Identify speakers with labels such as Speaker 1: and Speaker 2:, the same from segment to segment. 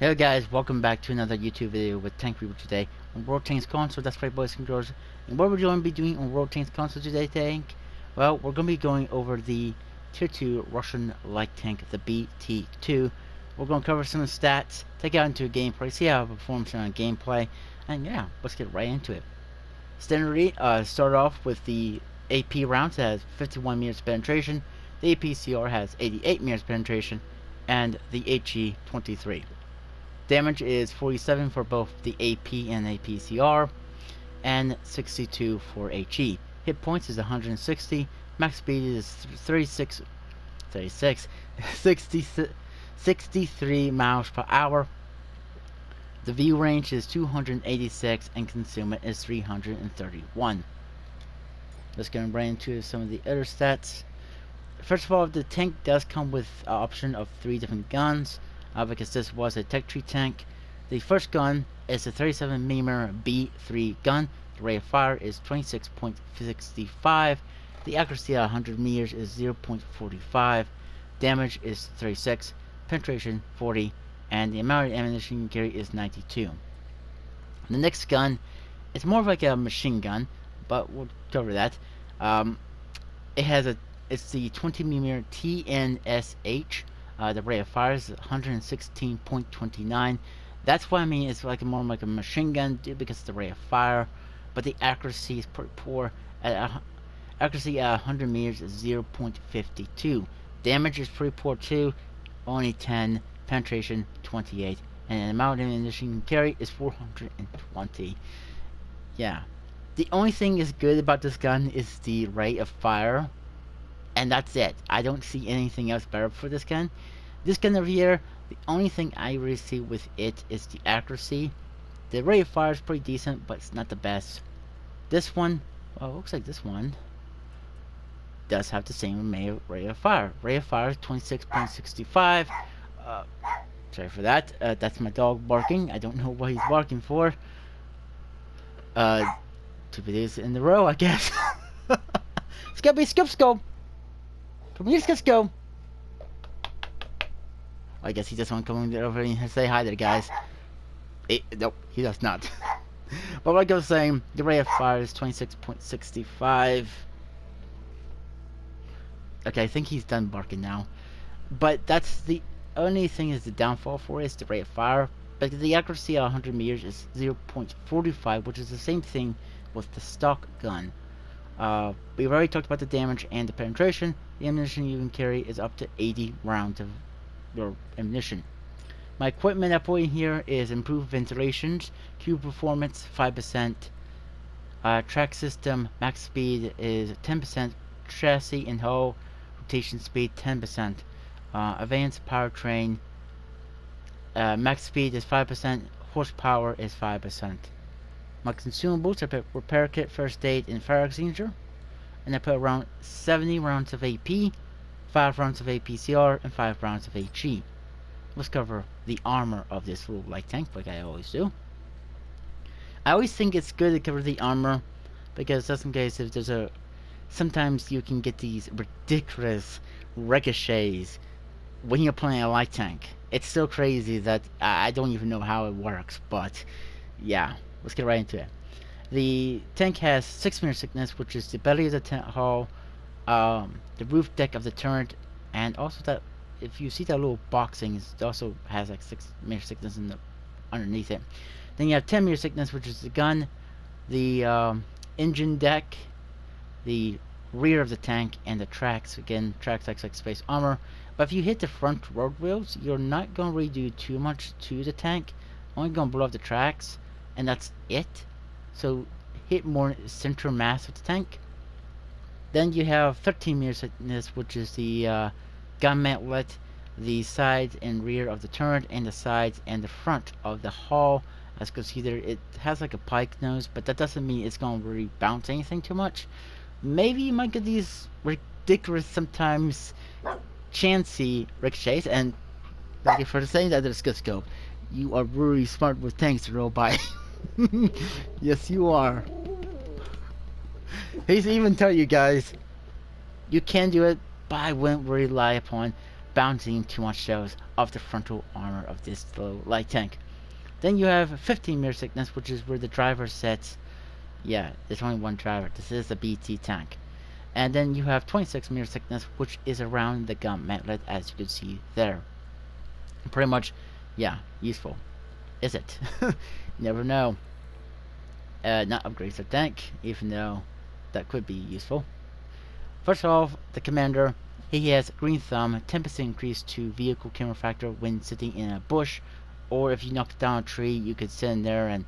Speaker 1: Hey guys, welcome back to another YouTube video with Tank Review today on World Tanks Console. That's right, boys and girls. And what we're going to be doing on World Tanks Console today, Tank? Well, we're going to be going over the Tier 2 Russian light tank, the BT-2. We're going to cover some of the stats, take it out into a gameplay, see how it performs on gameplay, and yeah, let's get right into it. Standard start off with the AP rounds that has 51 meters penetration, the APCR has 88 meters penetration, and the HE 23. Damage is 47 for both the AP and APCR, and 62 for HE. Hit points is 160. Max speed is 63 miles per hour. The view range is 286, and concealment is 331. Let's get right into some of the other stats. First of all, the tank does come with an option of 3 different guns. Because this was a tech tree tank. The first gun is a 37mm B3 gun. The rate of fire is 26.65. The accuracy at 100 meters is 0.45. Damage is 36. Penetration 40. And the amount of ammunition you can carry is 92. The next gun is more of like a machine gun, but we'll cover that. It's the 20mm TNSH. The rate of fire is 116.29. That's why I mean it's like more like a machine gun because of the rate of fire, but the accuracy is pretty poor. Accuracy at 100 meters is 0.52. Damage is pretty poor too, only 10. Penetration 28, and the amount of ammunition you can carry is 420. Yeah, the only thing is good about this gun is the rate of fire. And that's it. I don't see anything else better for this gun. This gun over here, the only thing I really see with it is the accuracy. The rate of fire is pretty decent, but it's not the best. This one, well, it looks like this one does have the same rate of fire. Rate of fire is 26.65. Sorry for that. That's my dog barking. I don't know what he's barking for. 2 videos in a row, I guess. It's gotta be Scoop. Come here, let's go. I guess he just wants to come over and say hi to the guys. Nope, he does not. But like I was saying, the rate of fire is 26.65. Okay, I think he's done barking now. But that's the only thing is the downfall for it is the rate of fire. But the accuracy at 100 meters is 0.45, which is the same thing with the stock gun. We've already talked about the damage and the penetration. The ammunition you can carry is up to 80 rounds of your ammunition. My equipment I put in here is improved ventilations, Q performance 5%, track system max speed is 10%, chassis and hull rotation speed 10%, advanced powertrain max speed is 5%, horsepower is 5%. My consumables, I put repair kit, first aid, and fire extinguisher. And I put around 70 rounds of AP, 5 rounds of APCR, and 5 rounds of HE. Let's cover the armor of this little light tank, like I always do. I always think it's good to cover the armor, because just in case if there's sometimes you can get these ridiculous ricochets when you're playing a light tank. It's so crazy that I don't even know how it works, but yeah. Let's get right into it. The tank has 6 meter thickness, which is the belly of the tent hull, the roof deck of the turret, and also that if you see that little boxing, it also has like 6 meter thickness underneath it. Then you have 10 meter thickness, which is the gun, the engine deck, the rear of the tank, and the tracks. Again, tracks like space armor. But if you hit the front road wheels, you're not going to really do too much to the tank. Only going to blow up the tracks. And that's it. So hit more central mass of the tank. Then you have 13 meter thickness, which is the gun mantlet, the sides and rear of the turret, and the sides and the front of the hull. As you can see there, it has like a pike nose, but that doesn't mean it's going to really bounce anything too much. Maybe you might get these ridiculous, sometimes chancy ricochets. And thank you for saying that, there's good scope. You are really smart with tanks to roll by. Yes, you are. He's even tell you guys, you can do it, but I wouldn't rely upon bouncing 2-1 shells off the frontal armor of this little light tank. Then you have 15 mirror sickness, which is where the driver sets. Yeah, there's only one driver. This is the BT tank. And then you have 26 mirror sickness, which is around the gun mantlet, as you can see there. Pretty much, yeah, useful. Is it? Never know. Not upgrades the tank, even though that could be useful. First off, the commander, he has green thumb, 10% increase to vehicle camera factor when sitting in a bush, or if you knock down a tree, you could sit in there and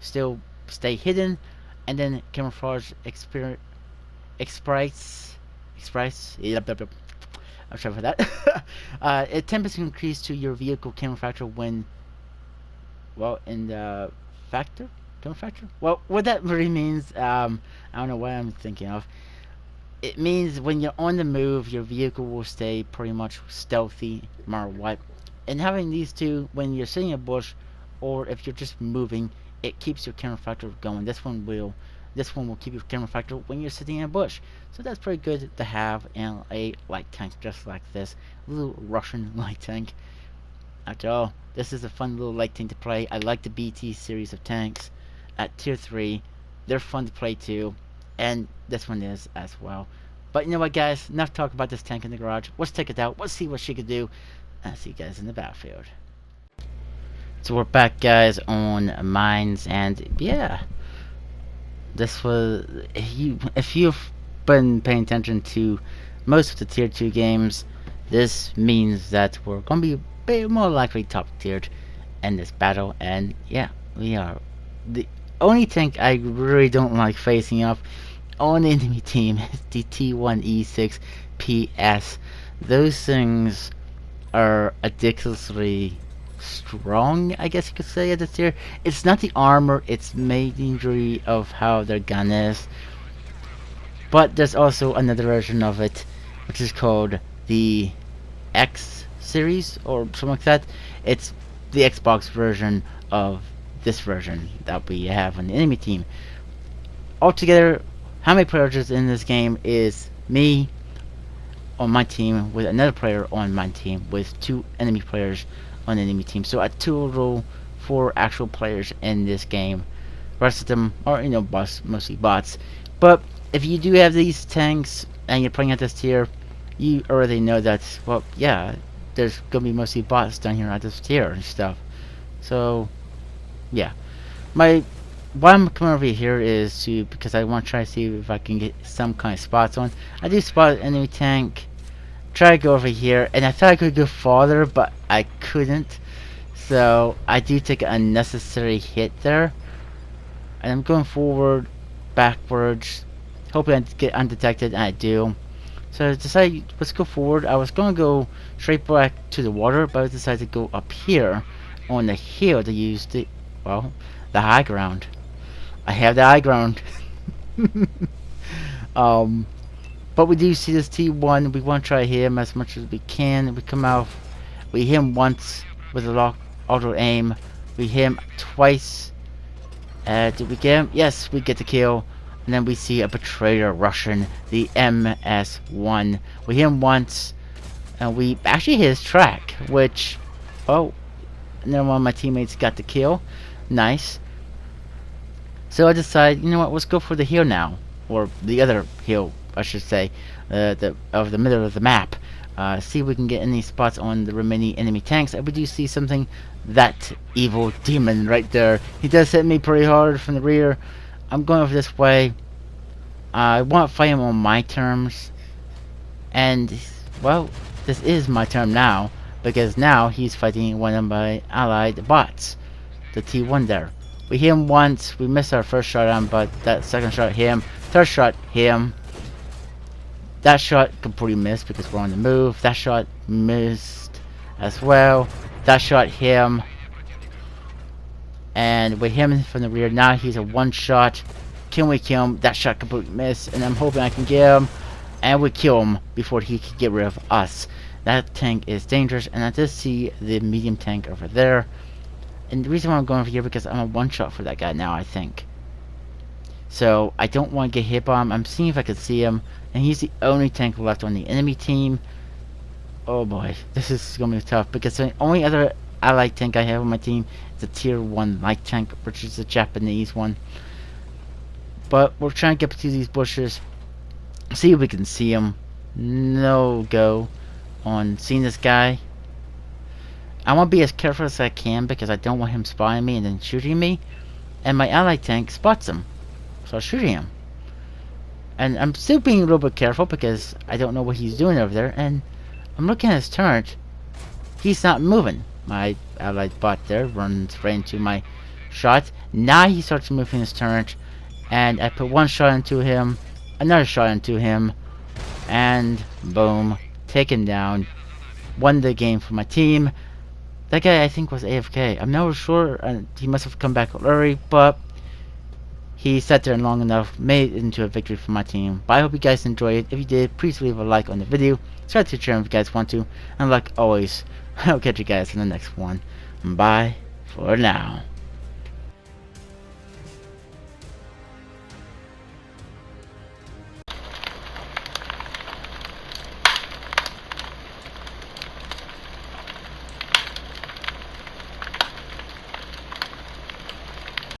Speaker 1: still stay hidden. And then camouflage experience. I'm sorry for that. A 10% increase to your vehicle camera factor when, well, in the camera factor. Well, what that really means, I don't know what I'm thinking of. It means when you're on the move, your vehicle will stay pretty much stealthy, no matter what. And having these two, when you're sitting in a bush, or if you're just moving, it keeps your camera factor going. This one will keep your camera factor when you're sitting in a bush. So that's pretty good to have in a light tank just like this. Little Russian light tank. After all, this is a fun little light tank to play. I like the BT series of tanks at tier 3. They're fun to play too. And this one is as well. But you know what, guys? Enough talk about this tank in the garage. Let's take it out. Let's see what she could do. And I'll see you guys in the battlefield. So we're back, guys, on mines, and yeah, this was, if you've been paying attention to most of the tier 2 games, this means that we're gonna be a bit more likely top tiered in this battle. And yeah, we are. The only tank I really don't like facing up on the enemy team is the T1E6 PS. Those things are ridiculously strong, I guess you could say, at this tier. It's not the armor, it's mainly of how their gun is. But there's also another version of it, which is called the X series or something like that. It's the Xbox version of this version that we have on the enemy team. Altogether, how many players in this game is me on my team with another player on my team with 2 enemy players on the enemy team. So a total 4 actual players in this game. The rest of them are, mostly bots. But if you do have these tanks and you're playing at this tier, you already know that, well, yeah, there's gonna be mostly bots down here at this tier and stuff. So yeah, why I'm coming over here is because I want to try to see if I can get some kind of spots on. I do spot an enemy tank. Try to go over here, and I thought I could go farther, but I couldn't. So I do take an unnecessary hit there, and I'm going forward, backwards, hoping I get undetected, and I do. So I decided, let's go forward. I was going to go straight back to the water, but I decided to go up here on the hill to use the high ground. I have the high ground. But we do see this T1. We want to try him as much as we can. We come out. We hit him once with a auto aim. We hit him twice. Did we get him? Yes, we get the kill. And then we see a betrayer Russian, the MS-1. We hit him once, and we actually hit his track, which, and then one of my teammates got the kill. Nice. So I decided, you know what, let's go for the hill now, or the other hill, I should say, the middle of the map. See if we can get any spots on the remaining enemy tanks. And we do see something, that evil demon right there. He does hit me pretty hard from the rear. I'm going over this way. I want to fight him on my terms. And, well, this is my term now, because now he's fighting one of my allied bots, the T1 there. We hit him once, we missed our first shot on him, but that second shot hit him. Third shot hit him. That shot completely missed because we're on the move. That shot missed as well. That shot hit him. And with him from the rear, now he's a one shot. Can we kill him? That shot completely missed, and I'm hoping I can get him. And we kill him before he can get rid of us. That tank is dangerous, and I just see the medium tank over there. And the reason why I'm going over here because I'm a one shot for that guy now, I think. So I don't want to get hit by him. I'm seeing if I can see him, and he's the only tank left on the enemy team. Oh boy, this is gonna be tough because the only other allied tank I have on my team is a tier 1 light tank, which is a Japanese one. But we're trying to get to these bushes, see if we can see him. No go on seeing this guy. I want to be as careful as I can because I don't want him spotting me and then shooting me. And my allied tank spots him, so I'm shooting him. And I'm still being a little bit careful because I don't know what he's doing over there. And I'm looking at his turret. He's not moving. My allied bot there runs right into my shot. Now he starts moving his turret. And I put one shot into him, another shot into him, and boom, taken down. Won the game for my team. That guy I think was AFK. I'm not sure. He must have come back early, but he sat there long enough, made it into a victory for my team. But I hope you guys enjoyed it. If you did, please leave a like on the video. Subscribe to the channel if you guys want to. And like always, I'll catch you guys in the next one. Bye for now.